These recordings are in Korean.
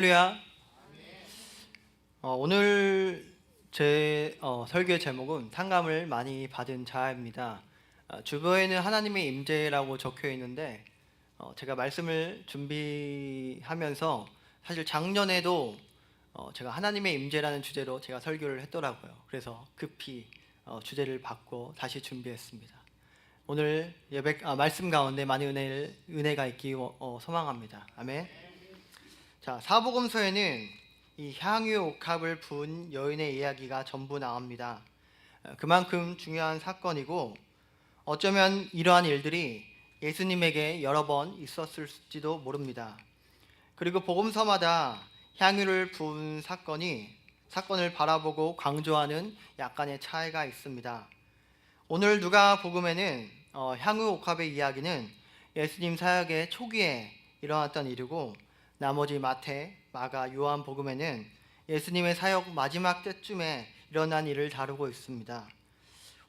할렐루야. 오늘 제 설교의 제목은 상감을 많이 받은 자입니다. 주보에는 하나님의 임재라고 적혀 있는데 제가 말씀을 준비하면서 사실 작년에도 제가 하나님의 임재라는 주제로 제가 설교를 했더라고요. 그래서 급히 주제를 바꿔 다시 준비했습니다. 오늘 말씀 가운데 많은 은혜가 있기 소망합니다. 아멘. 자, 사복음서에는 이 향유 옥합을 부은 여인의 이야기가 전부 나옵니다. 그만큼 중요한 사건이고 어쩌면 이러한 일들이 예수님에게 여러 번 있었을지도 모릅니다. 그리고 복음서마다 향유를 부은 사건을 바라보고 강조하는 약간의 차이가 있습니다. 오늘 누가복음에는 향유 옥합의 이야기는 예수님 사역의 초기에 일어났던 일이고 나머지 마태, 마가, 요한복음에는 예수님의 사역 마지막 때쯤에 일어난 일을 다루고 있습니다.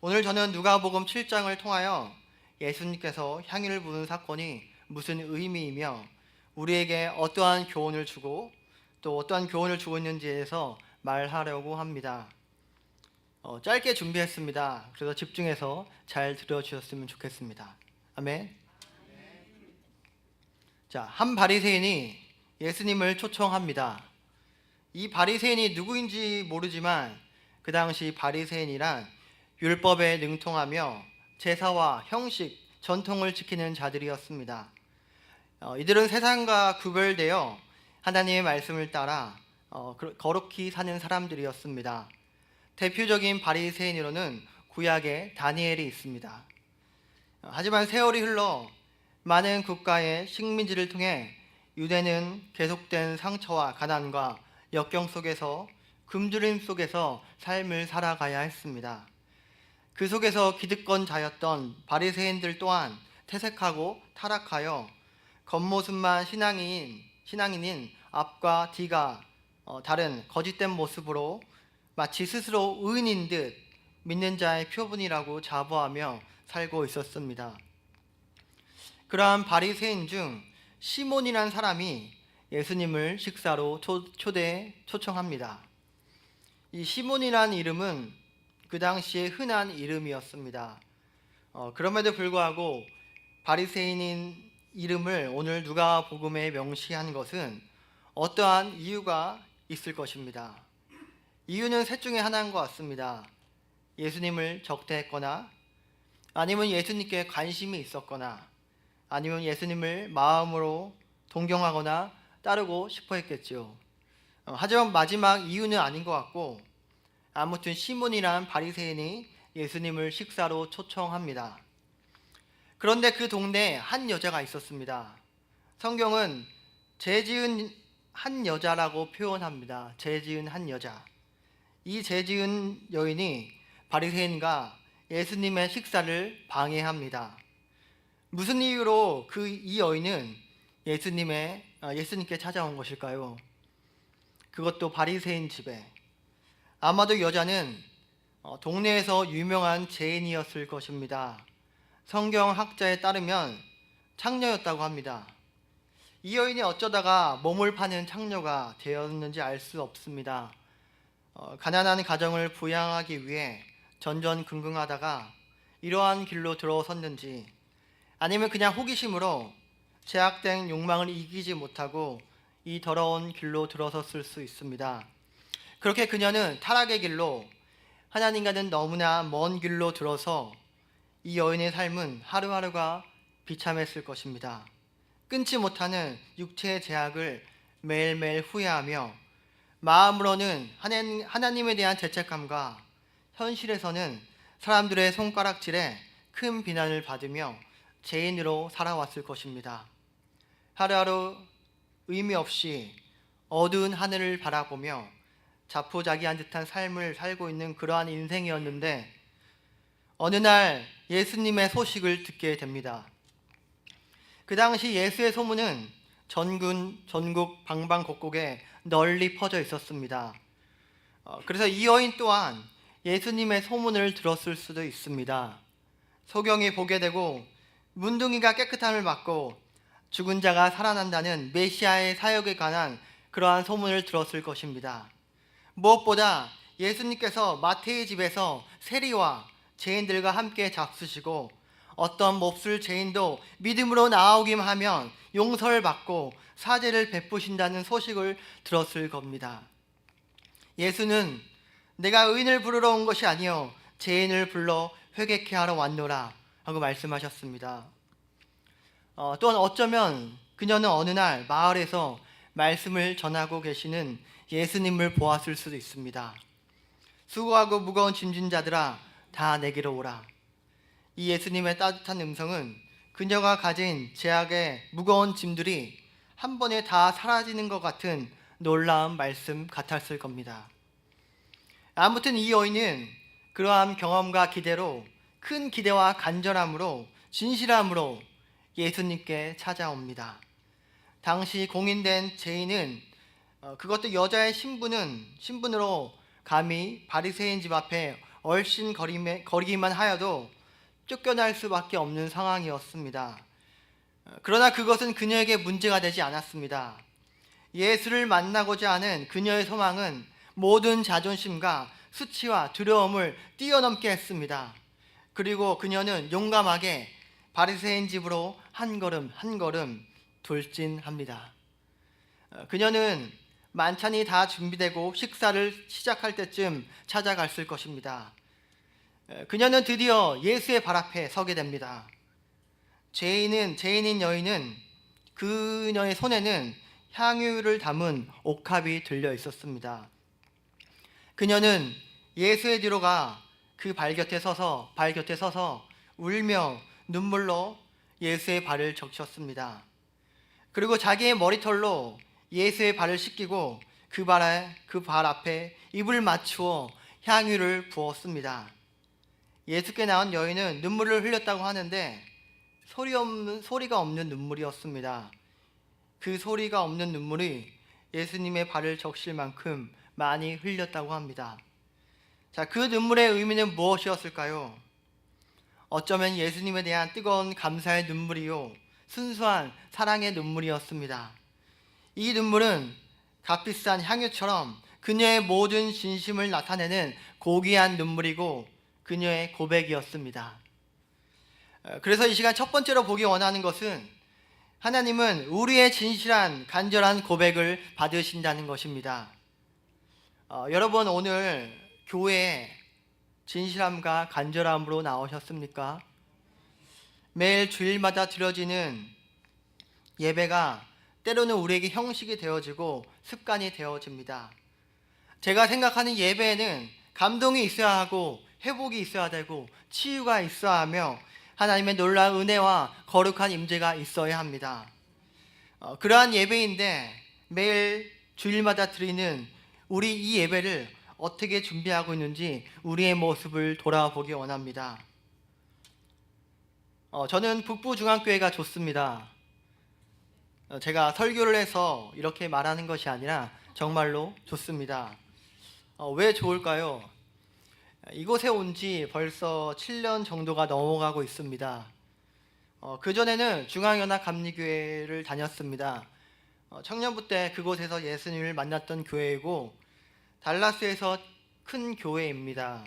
오늘 저는 누가복음 7장을 통하여 예수님께서 향유를 부은 사건이 무슨 의미이며 우리에게 어떠한 교훈을 주고 또 어떠한 교훈을 주고 있는지에 대해서 말하려고 합니다. 짧게 준비했습니다. 그래서 집중해서 잘 들어주셨으면 좋겠습니다. 아멘. 자, 한 바리새인이 예수님을 초청합니다. 이 바리새인이 누구인지 모르지만 그 당시 바리새인이란 율법에 능통하며 제사와 형식, 전통을 지키는 자들이었습니다. 이들은 세상과 구별되어 하나님의 말씀을 따라 거룩히 사는 사람들이었습니다. 대표적인 바리새인으로는 구약의 다니엘이 있습니다. 하지만 세월이 흘러 많은 국가의 식민지를 통해 유대는 계속된 상처와 가난과 역경 속에서 굶주림 속에서 삶을 살아가야 했습니다. 그 속에서 기득권자였던 바리새인들 또한 퇴색하고 타락하여 겉모습만 신앙인인 앞과 뒤가 다른 거짓된 모습으로 마치 스스로 의인인 듯 믿는 자의 표본이라고 자부하며 살고 있었습니다. 그러한 바리새인 중 시몬이라는 사람이 예수님을 식사로 초청합니다. 이 시몬이라는 이름은 그 당시에 흔한 이름이었습니다. 그럼에도 불구하고 바리새인인 이름을 오늘 누가복음에 명시한 것은 어떠한 이유가 있을 것입니다. 이유는 셋 중에 하나인 것 같습니다. 예수님을 적대했거나 아니면 예수님께 관심이 있었거나 아니면 예수님을 마음으로 동경하거나 따르고 싶어 했겠죠. 하지만 마지막 이유는 아닌 것 같고 아무튼 시몬이란 바리새인이 예수님을 식사로 초청합니다. 그런데 그 동네에 한 여자가 있었습니다. 성경은 죄 지은 한 여자라고 표현합니다. 죄 지은 한 여자. 이 죄 지은 여인이 바리새인과 예수님의 식사를 방해합니다. 무슨 이유로 이 여인은 예수님께 찾아온 것일까요? 그것도 바리새인 집에. 아마도 여자는 동네에서 유명한 죄인이었을 것입니다. 성경학자에 따르면 창녀였다고 합니다. 이 여인이 어쩌다가 몸을 파는 창녀가 되었는지 알 수 없습니다. 가난한 가정을 부양하기 위해 전전긍긍하다가 이러한 길로 들어섰는지 아니면 그냥 호기심으로 제약된 욕망을 이기지 못하고 이 더러운 길로 들어섰을 수 있습니다. 그렇게 그녀는 타락의 길로 하나님과는 너무나 먼 길로 들어서 이 여인의 삶은 하루하루가 비참했을 것입니다. 끊지 못하는 육체의 제약을 매일매일 후회하며 마음으로는 하나님에 대한 죄책감과 현실에서는 사람들의 손가락질에 큰 비난을 받으며 죄인으로 살아왔을 것입니다. 하루하루 의미 없이 어두운 하늘을 바라보며 자포자기한 듯한 삶을 살고 있는 그러한 인생이었는데 어느 날 예수님의 소식을 듣게 됩니다. 그 당시 예수의 소문은 전국 방방곡곡에 널리 퍼져 있었습니다. 그래서 이 여인 또한 예수님의 소문을 들었을 수도 있습니다. 소경이 보게 되고 문둥이가 깨끗함을 받고 죽은 자가 살아난다는 메시아의 사역에 관한 그러한 소문을 들었을 것입니다. 무엇보다 예수님께서 마태의 집에서 세리와 죄인들과 함께 잡수시고 어떤 몹쓸 죄인도 믿음으로 나오기만 하면 용서를 받고 사죄를 베푸신다는 소식을 들었을 겁니다. 예수는 내가 의인을 부르러 온 것이 아니요 죄인을 불러 회개케 하러 왔노라 하고 말씀하셨습니다. 또한 어쩌면 그녀는 어느 날 마을에서 말씀을 전하고 계시는 예수님을 보았을 수도 있습니다. 수고하고 무거운 짐진 자들아 다 내게로 오라. 이 예수님의 따뜻한 음성은 그녀가 가진 죄악의 무거운 짐들이 한 번에 다 사라지는 것 같은 놀라운 말씀 같았을 겁니다. 아무튼 이 여인은 그러한 경험과 기대로 큰 기대와 간절함으로 진실함으로 예수님께 찾아옵니다. 당시 공인된 죄인은 그것도 여자의 신분으로 감히 바리새인 집 앞에 얼씬 거리기만 하여도 쫓겨날 수밖에 없는 상황이었습니다. 그러나 그것은 그녀에게 문제가 되지 않았습니다. 예수를 만나고자 하는 그녀의 소망은 모든 자존심과 수치와 두려움을 뛰어넘게 했습니다. 그리고 그녀는 용감하게 바리새인 집으로 한 걸음 한 걸음 돌진합니다. 그녀는 만찬이 다 준비되고 식사를 시작할 때쯤 찾아갔을 것입니다. 그녀는 드디어 예수의 발 앞에 서게 됩니다. 죄인인 여인은 그녀의 손에는 향유를 담은 옥합이 들려 있었습니다. 그녀는 예수의 뒤로 가 그 발 곁에 서서 울며 눈물로 예수의 발을 적셨습니다. 그리고 자기의 머리털로 예수의 발을 씻기고 그 발 앞에 입을 맞추어 향유를 부었습니다. 예수께 나온 여인은 눈물을 흘렸다고 하는데 소리가 없는 눈물이었습니다. 그 소리가 없는 눈물이 예수님의 발을 적실 만큼 많이 흘렸다고 합니다. 자, 그 눈물의 의미는 무엇이었을까요? 어쩌면 예수님에 대한 뜨거운 감사의 눈물이요, 순수한 사랑의 눈물이었습니다. 이 눈물은 값비싼 향유처럼 그녀의 모든 진심을 나타내는 고귀한 눈물이고 그녀의 고백이었습니다. 그래서 이 시간 첫 번째로 보기 원하는 것은 하나님은 우리의 진실한 간절한 고백을 받으신다는 것입니다. 여러분 오늘 교회에 진실함과 간절함으로 나오셨습니까? 매일 주일마다 드려지는 예배가 때로는 우리에게 형식이 되어지고 습관이 되어집니다. 제가 생각하는 예배에는 감동이 있어야 하고 회복이 있어야 되고 치유가 있어야 하며 하나님의 놀라운 은혜와 거룩한 임재가 있어야 합니다. 그러한 예배인데 매일 주일마다 드리는 우리 이 예배를 어떻게 준비하고 있는지 우리의 모습을 돌아보기 원합니다. 저는 북부중앙교회가 좋습니다. 제가 설교를 해서 이렇게 말하는 것이 아니라 정말로 좋습니다. 왜 좋을까요? 이곳에 온 지 벌써 7년 정도가 넘어가고 있습니다. 그전에는 중앙연합감리교회를 다녔습니다. 청년부 때 그곳에서 예수님을 만났던 교회이고 달라스에서 큰 교회입니다.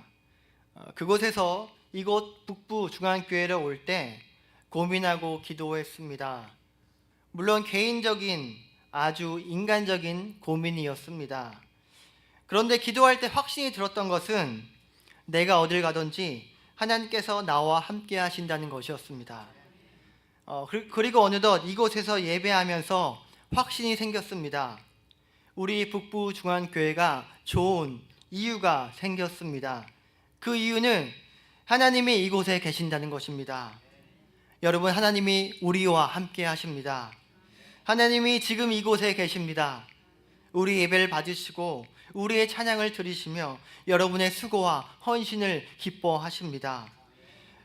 그곳에서 이곳 북부중앙교회를 올 때 고민하고 기도했습니다. 물론 개인적인 아주 인간적인 고민이었습니다. 그런데 기도할 때 확신이 들었던 것은 내가 어딜 가든지 하나님께서 나와 함께 하신다는 것이었습니다. 그리고 어느덧 이곳에서 예배하면서 확신이 생겼습니다. 우리 북부중앙교회가 좋은 이유가 생겼습니다. 그 이유는 하나님이 이곳에 계신다는 것입니다. 여러분, 하나님이 우리와 함께 하십니다. 하나님이 지금 이곳에 계십니다. 우리 예배를 받으시고 우리의 찬양을 들으시며 여러분의 수고와 헌신을 기뻐하십니다.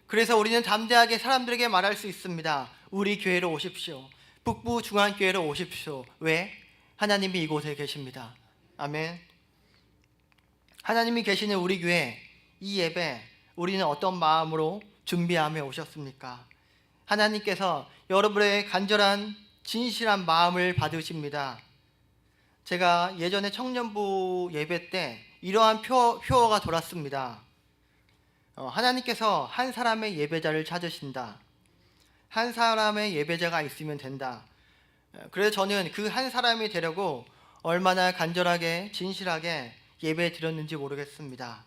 그래서 우리는 담대하게 사람들에게 말할 수 있습니다. 우리 교회로 오십시오. 북부중앙교회로 오십시오. 왜? 하나님이 이곳에 계십니다. 아멘. 하나님이 계시는 우리 교회, 이 예배 우리는 어떤 마음으로 준비하며 오셨습니까? 하나님께서 여러분의 간절한 진실한 마음을 받으십니다. 제가 예전에 청년부 예배 때 이러한 표어가 돌았습니다. 하나님께서 한 사람의 예배자를 찾으신다. 한 사람의 예배자가 있으면 된다. 그래서 저는 그 한 사람이 되려고 얼마나 간절하게 진실하게 예배 드렸는지 모르겠습니다.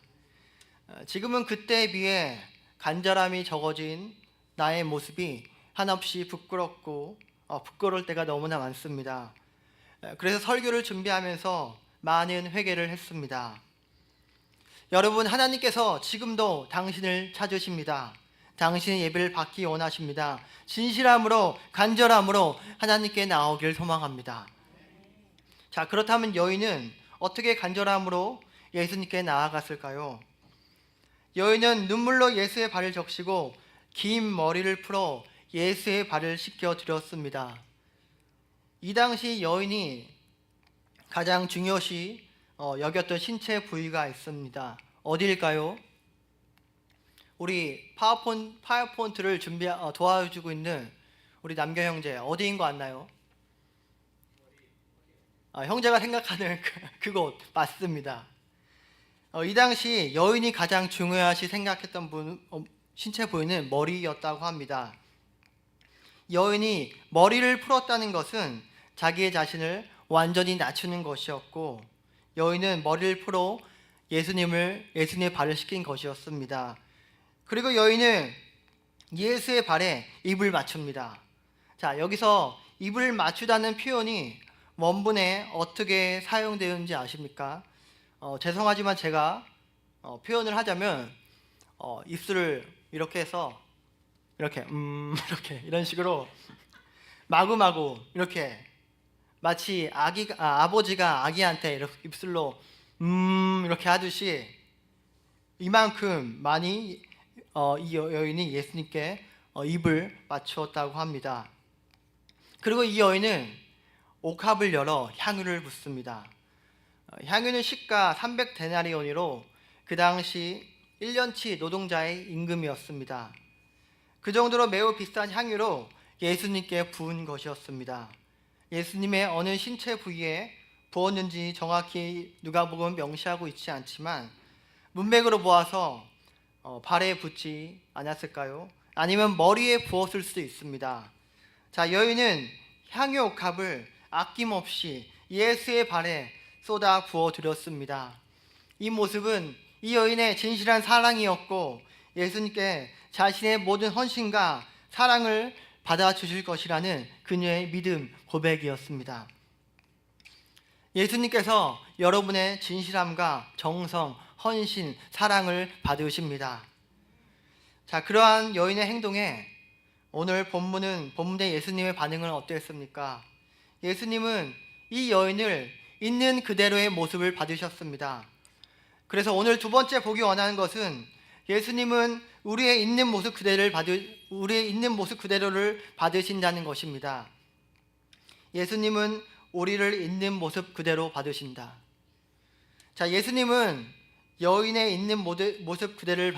지금은 그때에 비해 간절함이 적어진 나의 모습이 한없이 부끄럽고 부끄러울 때가 너무나 많습니다. 그래서 설교를 준비하면서 많은 회개를 했습니다. 여러분, 하나님께서 지금도 당신을 찾으십니다. 당신의 예배를 받기 원하십니다. 진실함으로 간절함으로 하나님께 나오길 소망합니다. 자, 그렇다면 여인은 어떻게 간절함으로 예수님께 나아갔을까요? 여인은 눈물로 예수의 발을 적시고 긴 머리를 풀어 예수의 발을 씻겨 드렸습니다. 이 당시 여인이 가장 중요시 여겼던 신체 부위가 있습니다. 어디일까요? 우리 파워포인트를 도와주고 있는 우리 남교 형제, 어디인 거 아나요? 형제가 생각하는 그곳 맞습니다. 이 당시 여인이 가장 중요하시 생각했던 신체 부위는 머리였다고 합니다. 여인이 머리를 풀었다는 것은 자기의 자신을 완전히 낮추는 것이었고, 여인은 머리를 풀어 예수님의 발을 씻긴 것이었습니다. 그리고 여인은 예수의 발에 입을 맞춥니다. 자, 여기서 입을 맞추다는 표현이 원문에 어떻게 사용되는지 아십니까? 죄송하지만 제가 표현을 하자면 입술을 이렇게 해서 이렇게 이런 식으로 마구마구 이렇게 마치 아버지가 아기한테 이렇게 입술로 이렇게 하듯이 이만큼 많이 이 여인이 예수님께 입을 맞추었다고 합니다. 그리고 이 여인은 옥합을 열어 향유를 붓습니다. 향유는 시가 300데나리온으로 그 당시 1년치 노동자의 임금이었습니다. 그 정도로 매우 비싼 향유로 예수님께 부은 것이었습니다. 예수님의 어느 신체 부위에 부었는지 정확히 누가복음은 명시하고 있지 않지만 문맥으로 보아서 발에 붓지 않았을까요? 아니면 머리에 부었을 수도 있습니다. 자, 여인은 향유 옥합을 아낌없이 예수의 발에 쏟아 부어드렸습니다. 이 모습은 이 여인의 진실한 사랑이었고 예수님께 자신의 모든 헌신과 사랑을 받아주실 것이라는 그녀의 믿음 고백이었습니다. 예수님께서 여러분의 진실함과 정성, 헌신, 사랑을 받으십니다. 자, 그러한 여인의 행동에 오늘 본문의 예수님의 반응은 어땠습니까? 예수님은 이 여인을 있는 그대로의 모습을 받으셨습니다. 그래서 오늘 두 번째 보기 원하는 것은 예수님은 우리의 있는 모습 그대로를 받으신다는 것입니다. 예수님은 우리를 있는 모습 그대로 받으신다. 자, 예수님은 여인의 있는 모습 그대로를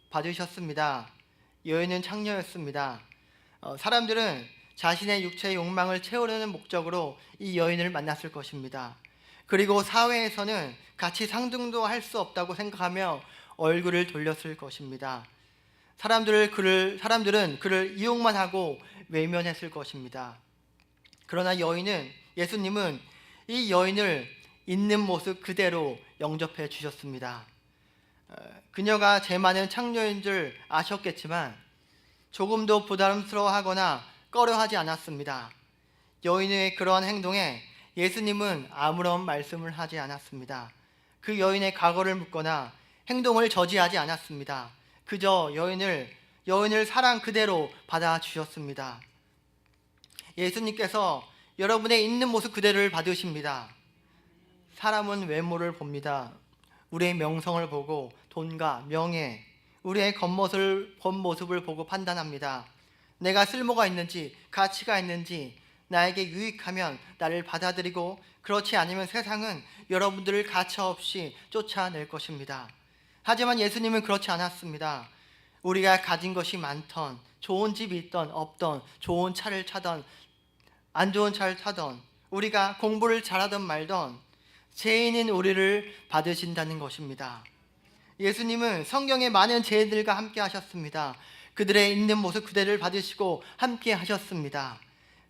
받으셨습니다. 여인은 창녀였습니다. 사람들은 자신의 육체의 욕망을 채우려는 목적으로 이 여인을 만났을 것입니다. 그리고 사회에서는 같이 상등도 할 수 없다고 생각하며 얼굴을 돌렸을 것입니다. 사람들은 그를 이용만 하고 외면했을 것입니다. 그러나 예수님은 이 여인을 있는 모습 그대로 영접해 주셨습니다. 그녀가 죄 많은 창녀인 줄 아셨겠지만 조금도 부담스러워하거나 꺼려하지 않았습니다. 여인의 그러한 행동에 예수님은 아무런 말씀을 하지 않았습니다. 그 여인의 과거를 묻거나 행동을 저지하지 않았습니다. 그저 여인을 사랑 그대로 받아주셨습니다. 예수님께서 여러분의 있는 모습 그대로를 받으십니다. 사람은 외모를 봅니다. 우리의 명성을 보고 돈과 명예, 우리의 겉모습을 보고 판단합니다. 내가 쓸모가 있는지, 가치가 있는지, 나에게 유익하면 나를 받아들이고 그렇지 않으면 세상은 여러분들을 가차없이 쫓아낼 것입니다. 하지만 예수님은 그렇지 않았습니다. 우리가 가진 것이 많던, 좋은 집이 있던 없던, 좋은 차를 타던 안 좋은 차를 타던, 우리가 공부를 잘하던 말던 죄인인 우리를 받으신다는 것입니다. 예수님은 성경에 많은 죄인들과 함께 하셨습니다. 그들의 있는 모습 그대를 받으시고 함께 하셨습니다.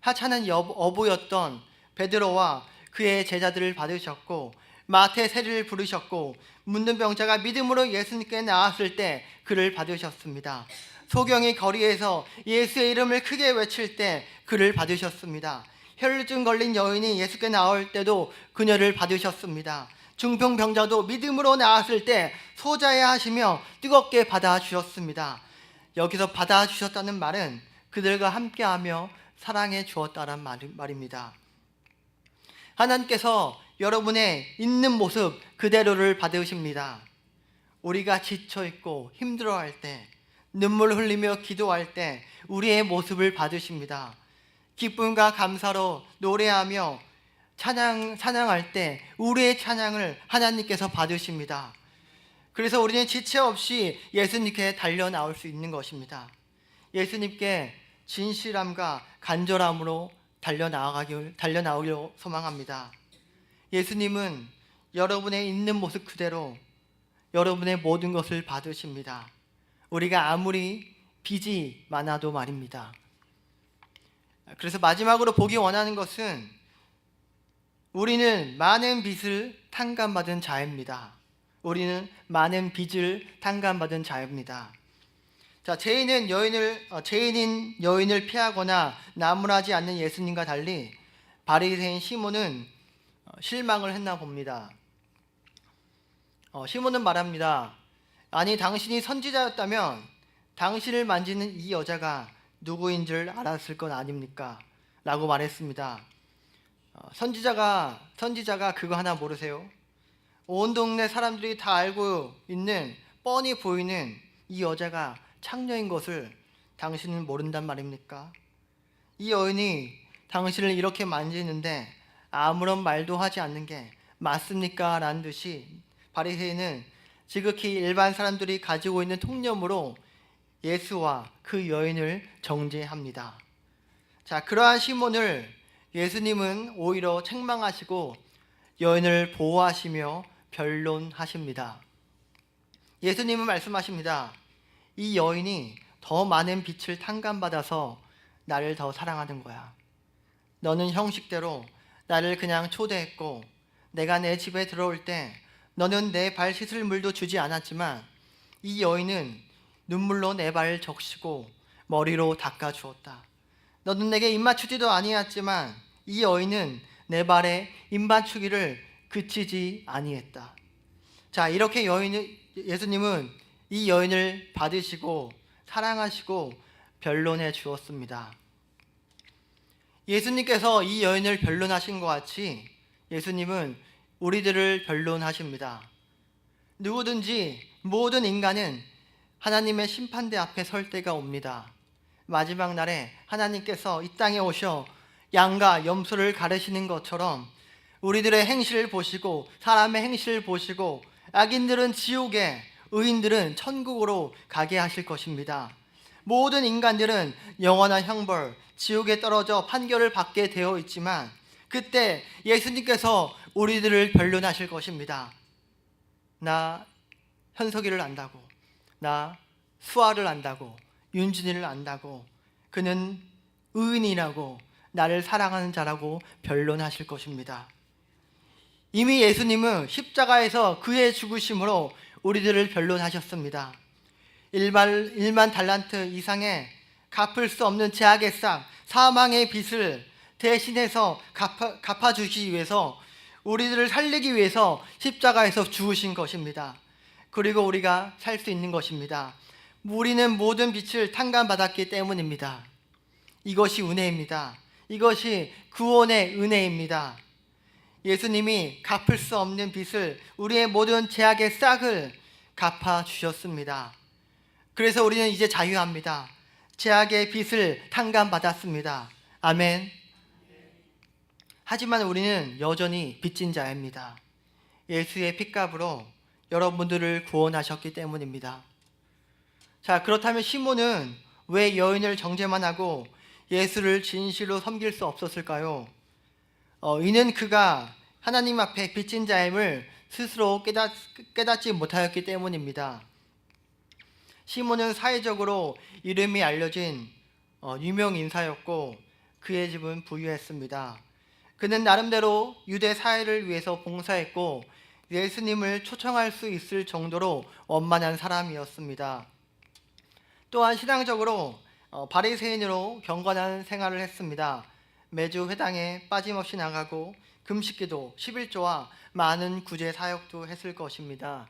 하찮은 어부였던 베드로와 그의 제자들을 받으셨고, 마태 세리를 부르셨고, 묻는 병자가 믿음으로 예수님께 나왔을 때 그를 받으셨습니다. 소경이 거리에서 예수의 이름을 크게 외칠 때 그를 받으셨습니다. 혈루증 걸린 여인이 예수께 나올 때도 그녀를 받으셨습니다. 중풍병자도 믿음으로 나왔을 때 소자야 하시며 뜨겁게 받아주셨습니다. 여기서 받아주셨다는 말은 그들과 함께하며 사랑해 주었다는 말입니다. 하나님께서 여러분의 있는 모습 그대로를 받으십니다. 우리가 지쳐있고 힘들어할 때, 눈물 흘리며 기도할 때 우리의 모습을 받으십니다. 기쁨과 감사로 노래하며 찬양할 때 우리의 찬양을 하나님께서 받으십니다. 그래서 우리는 지체 없이 예수님께 달려 나올 수 있는 것입니다. 예수님께 진실함과 간절함으로 달려 나오기를 소망합니다. 예수님은 여러분의 있는 모습 그대로 여러분의 모든 것을 받으십니다. 우리가 아무리 빚이 많아도 말입니다. 그래서 마지막으로 보기 원하는 것은 우리는 많은 빚을 탕감받은 자입니다. 우리는 많은 빚을 탕감받은 자입니다. 자, 죄인인 여인을 피하거나 나무라지 않는 예수님과 달리 바리새인 시몬은 실망을 했나 봅니다. 시몬은 말합니다. 아니, 당신이 선지자였다면 당신을 만지는 이 여자가 누구인 줄 알았을 것 아닙니까? 라고 말했습니다. 선지자가 그거 하나 모르세요? 온 동네 사람들이 다 알고 있는, 뻔히 보이는 이 여자가 창녀인 것을 당신은 모른단 말입니까? 이 여인이 당신을 이렇게 만지는데 아무런 말도 하지 않는 게 맞습니까? 라는 듯이 바리새인은 지극히 일반 사람들이 가지고 있는 통념으로 예수와 그 여인을 정죄합니다. 자, 그러한 시몬을 예수님은 오히려 책망하시고 여인을 보호하시며 변론하십니다. 예수님은 말씀하십니다. 이 여인이 더 많은 빛을 탕감받아서 나를 더 사랑하는 거야. 너는 형식대로 나를 그냥 초대했고, 내가 내 집에 들어올 때 너는 내 발 씻을 물도 주지 않았지만 이 여인은 눈물로 내 발을 적시고 머리로 닦아 주었다. 너는 내게 입맞추지도 아니했지만 이 여인은 내 발에 입맞추기를 그치지 아니했다. 자, 이렇게 예수님은 이 여인을 받으시고 사랑하시고 변론해 주었습니다. 예수님께서 이 여인을 변론하신 것 같이 예수님은 우리들을 변론하십니다. 누구든지 모든 인간은 하나님의 심판대 앞에 설 때가 옵니다. 마지막 날에 하나님께서 이 땅에 오셔 양과 염소를 가르시는 것처럼 우리들의 행실을 보시고, 사람의 행실을 보시고, 악인들은 지옥에, 의인들은 천국으로 가게 하실 것입니다. 모든 인간들은 영원한 형벌, 지옥에 떨어져 판결을 받게 되어 있지만 그때 예수님께서 우리들을 변론하실 것입니다. 나 현석이를 안다고, 나 수아를 안다고, 윤준이를 안다고, 그는 의인이라고, 나를 사랑하는 자라고 변론하실 것입니다. 이미 예수님은 십자가에서 그의 죽으심으로 우리들을 변론하셨습니다. 1만 달란트 이상의 갚을 수 없는 죄악의 싹, 사망의 빚을 대신해서 갚아주시기 위해서, 우리들을 살리기 위해서 십자가에서 죽으신 것입니다. 그리고 우리가 살 수 있는 것입니다. 우리는 모든 빚을 탕감받았기 때문입니다. 이것이 은혜입니다. 이것이 구원의 은혜입니다. 예수님이 갚을 수 없는 빚을, 우리의 모든 죄악의 싹을 갚아주셨습니다. 그래서 우리는 이제 자유합니다. 죄악의 빚을 탕감받았습니다. 아멘. 하지만 우리는 여전히 빚진 자입니다. 예수의 핏값으로 여러분들을 구원하셨기 때문입니다. 자, 그렇다면 시몬은 왜 여인을 정죄만 하고 예수를 진실로 섬길 수 없었을까요? 이는 그가 하나님 앞에 빚진 자임을 스스로 깨닫지 못하였기 때문입니다. 시몬은 사회적으로 이름이 알려진 유명 인사였고 그의 집은 부유했습니다. 그는 나름대로 유대 사회를 위해서 봉사했고 예수님을 초청할 수 있을 정도로 원만한 사람이었습니다. 또한 신앙적으로 바리새인으로 경건한 생활을 했습니다. 매주 회당에 빠짐없이 나가고 금식기도 11조와 많은 구제 사역도 했을 것입니다.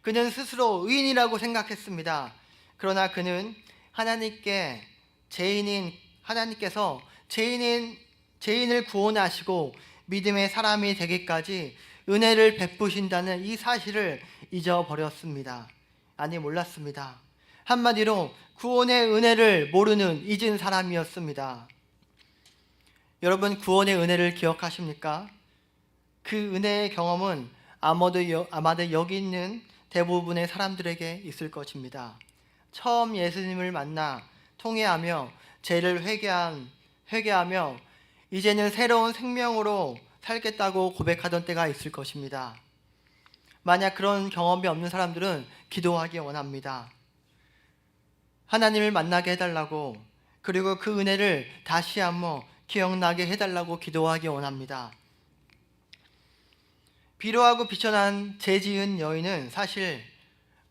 그는 스스로 의인이라고 생각했습니다. 그러나 그는 하나님께서 죄인을 구원하시고 믿음의 사람이 되기까지 은혜를 베푸신다는 이 사실을 잊어버렸습니다. 아니, 몰랐습니다. 한마디로 구원의 은혜를 모르는 잊은 사람이었습니다. 여러분, 구원의 은혜를 기억하십니까? 그 은혜의 경험은 아마도 여기 있는 대부분의 사람들에게 있을 것입니다. 처음 예수님을 만나 통회하며 죄를 회개하며 이제는 새로운 생명으로 살겠다고 고백하던 때가 있을 것입니다. 만약 그런 경험이 없는 사람들은 기도하기 원합니다. 하나님을 만나게 해달라고, 그리고 그 은혜를 다시 한번 기억나게 해달라고 기도하기 원합니다. 비로하고 비천한 죄 지은 여인은 사실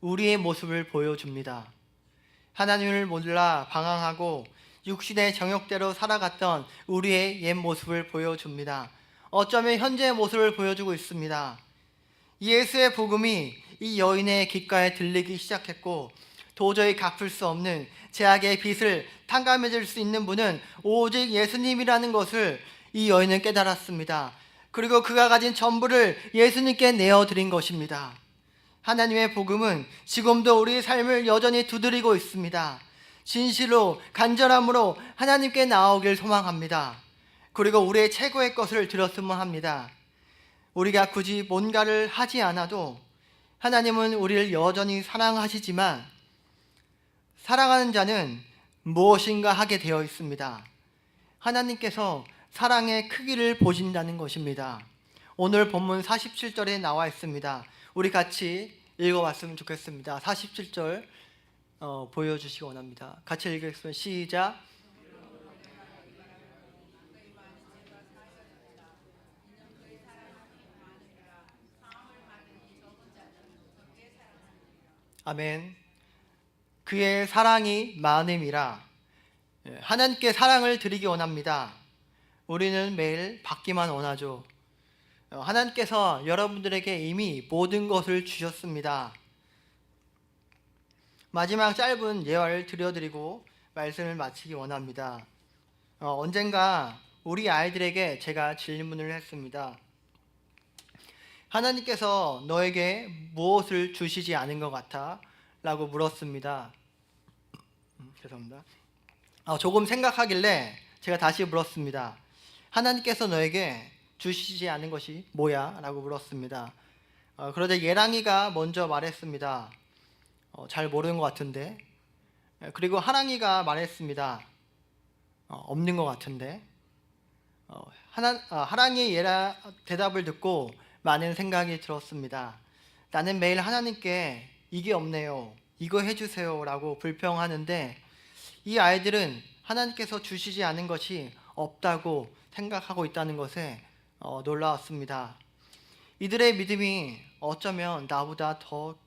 우리의 모습을 보여줍니다. 하나님을 몰라 방황하고 육신의 정욕대로 살아갔던 우리의 옛 모습을 보여줍니다. 어쩌면 현재의 모습을 보여주고 있습니다. 예수의 복음이 이 여인의 귓가에 들리기 시작했고 도저히 갚을 수 없는 죄악의 빚을 탕감해 줄 수 있는 분은 오직 예수님이라는 것을 이 여인은 깨달았습니다. 그리고 그가 가진 전부를 예수님께 내어드린 것입니다. 하나님의 복음은 지금도 우리의 삶을 여전히 두드리고 있습니다. 진실로 간절함으로 하나님께 나오길 소망합니다. 그리고 우리의 최고의 것을 드렸으면 합니다. 우리가 굳이 뭔가를 하지 않아도 하나님은 우리를 여전히 사랑하시지만 사랑하는 자는 무엇인가 하게 되어 있습니다. 하나님께서 사랑의 크기를 보신다는 것입니다. 오늘 본문 47절에 나와 있습니다. 우리 같이 읽어봤으면 좋겠습니다. 47절 보여주시기 원합니다. 같이 읽겠습니다. 시작. 아멘. 그의 사랑이 많음이라. 하나님께 사랑을 드리기 원합니다. 우리는 매일 받기만 원하죠. 하나님께서 여러분들에게 이미 모든 것을 주셨습니다. 마지막 짧은 예화를 들려드리고 말씀을 마치기 원합니다. 언젠가 우리 아이들에게 제가 질문을 했습니다. 하나님께서 너에게 무엇을 주시지 않은 것 같아? 라고 물었습니다. 죄송합니다. 조금 생각하길래 제가 다시 물었습니다. 하나님께서 너에게 주시지 않은 것이 뭐야? 라고 물었습니다. 그러자 예랑이가 먼저 말했습니다. 잘 모르는 것 같은데. 그리고 하랑이가 말했습니다. 없는 것 같은데. 하랑이의 대답을 듣고 많은 생각이 들었습니다. 나는 매일 하나님께 이게 없네요, 이거 해주세요 라고 불평하는데 이 아이들은 하나님께서 주시지 않은 것이 없다고 생각하고 있다는 것에 놀라웠습니다. 이들의 믿음이 어쩌면 나보다 더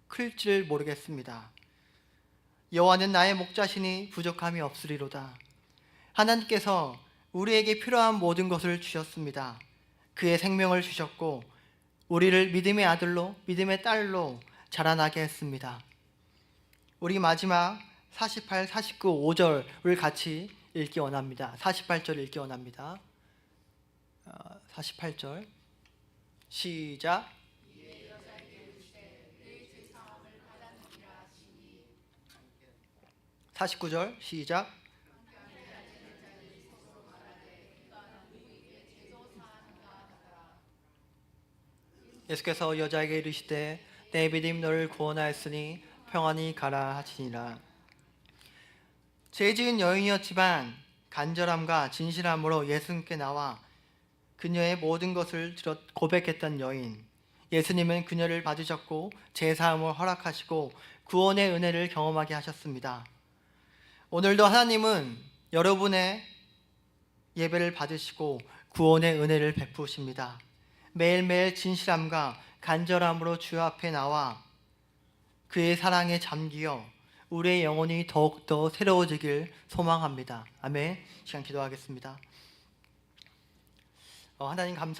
클지를 모르겠습니다. 여호와는 나의 목자시니 부족함이 없으리로다. 하나님께서 우리에게 필요한 모든 것을 주셨습니다. 그의 생명을 주셨고 우리를 믿음의 아들로 믿음의 딸로 자라나게 했습니다. 우리 마지막 48, 49, 5절을 같이 읽기 원합니다. 48절 읽기 원합니다. 48절 시작. 49절 시작. 예수께서 여자에게 이르시되 내 믿음 너를 구원하였으니 평안히 가라 하시니라. 죄 지은 여인이었지만 간절함과 진실함으로 예수님께 나와 그녀의 모든 것을 고백했던 여인. 예수님은 그녀를 받으셨고 제사함을 허락하시고 구원의 은혜를 경험하게 하셨습니다. 오늘도 하나님은 여러분의 예배를 받으시고 구원의 은혜를 베푸십니다. 매일매일 진실함과 간절함으로 주 앞에 나와 그의 사랑에 잠기어 우리의 영혼이 더욱더 새로워지길 소망합니다. 아멘. 시간 기도하겠습니다. 하나님 감사